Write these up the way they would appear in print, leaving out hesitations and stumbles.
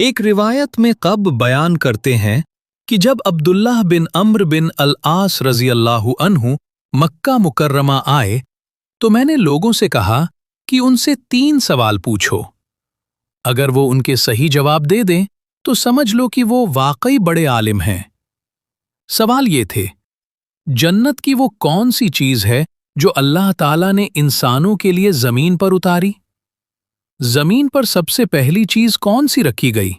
एक रिवायत में कब बयान करते हैं कि जब अब्दुल्लाह बिन अम्र बिन अल आस रजी अल्लाहु अन्हु मक्का मुकर्रमा आए तो मैंने लोगों से कहा कि उनसे 3 सवाल पूछो। अगर वो उनके सही जवाब दे दें तो समझ लो कि वो वाकई बड़े आलिम हैं। सवाल ये थे, जन्नत की वो कौन सी चीज है जो अल्लाह ताला ने इंसानों के लिए जमीन पर उतारी? जमीन पर सबसे पहली चीज कौन सी रखी गई?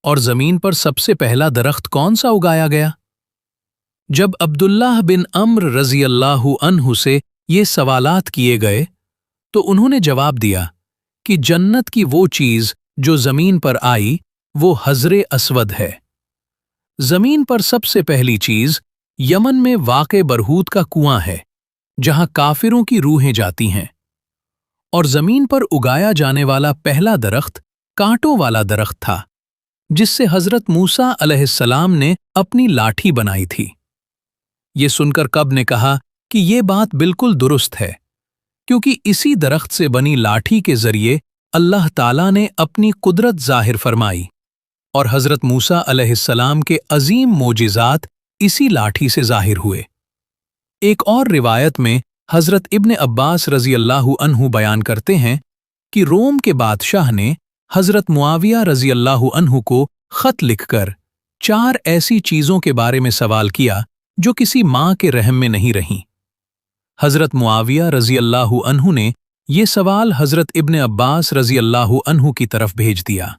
और जमीन पर सबसे पहला दरख्त कौन सा उगाया गया? जब अब्दुल्लाह बिन अम्र रजी अल्लाहु अन्हु से ये सवालात किए गए तो उन्होंने जवाब दिया कि जन्नत की वो चीज जो जमीन पर आई वो हजरे अस्वद है। जमीन पर सबसे पहली चीज यमन में वाक़े बरहूत का कुआं है जहां काफिरों की रूहें जाती हैं। और जमीन पर उगाया जाने वाला पहला दरख्त कांटों वाला दरख्त था जिससे हजरत मूसा अलैहिस्सलाम ने अपनी लाठी बनाई थी। ये सुनकर कब ने कहा कि ये बात बिल्कुल दुरुस्त है, क्योंकि इसी दरख्त से बनी लाठी के जरिए अल्लाह ताला ने अपनी कुदरत जाहिर फरमाई और हजरत मूसा अलैहिस्सलाम के अजीम मोजिज़ात इसी लाठी से जाहिर हुए। एक और रिवायत में हजरत इब्न अब्बास रजी अल्लाहु अन्हु बयान करते हैं कि रोम के बादशाह ने हजरत मुआविया रजी अल्लाहु अन्हु को खत लिखकर 4 ऐसी चीजों के बारे में सवाल किया जो किसी मां के रहम में नहीं रहीं। हजरत मुआविया रजी अल्लाहु अन्हु ने ये सवाल हजरत इब्न अब्बास रजी अल्लाहु अन्हु की तरफ भेज दिया।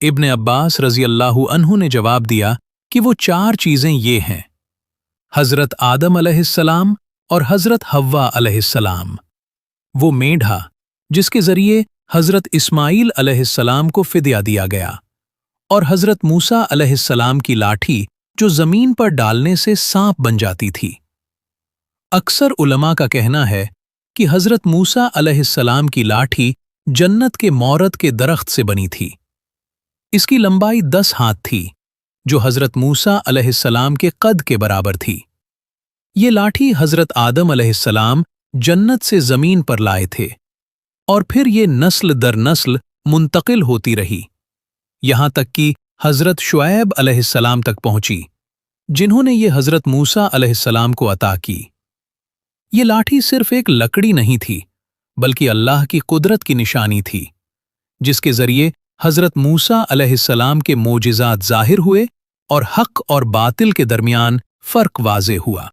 इब्न अब्बास रजी अल्लाहु अन्हु ने जवाब दिया कि वो 4 चीजें ये हैं, हजरत आदम अलैहिस्सलाम और हजरत हव्वा अलैहिस्सलाम, वो मेंढा जिसके जरिए हजरत इस्माइल अलैहिस्सलाम को फिदया दिया गया, और हजरत मूसा अलैहिस्सलाम की लाठी जो जमीन पर डालने से सांप बन जाती थी। अक्सर उलमा का कहना है कि हजरत मूसा अलैहिस्सलाम की लाठी जन्नत के मौरद के दरख्त से बनी थी। इसकी लंबाई 10 हाथ थी जो हजरत मूसा अलैहिस्सलाम के कद के बराबर थी। ये लाठी हजरत आदम अलैहिस्सलाम जन्नत से जमीन पर लाए थे और फिर ये नस्ल दर नस्ल मुंतकिल होती रही, यहां तक कि हजरत शुएब अलैहिस्सलाम तक पहुंची, जिन्होंने ये हजरत मूसा अलैहिस्सलाम को अता की। ये लाठी सिर्फ एक लकड़ी नहीं थी बल्कि अल्लाह की कुदरत की निशानी थी, जिसके जरिए हजरत मूसा अलैहिस्सलाम के मोजिज़ात जाहिर हुए और हक और बातिल के दरमियान फर्क वाज़े हुआ।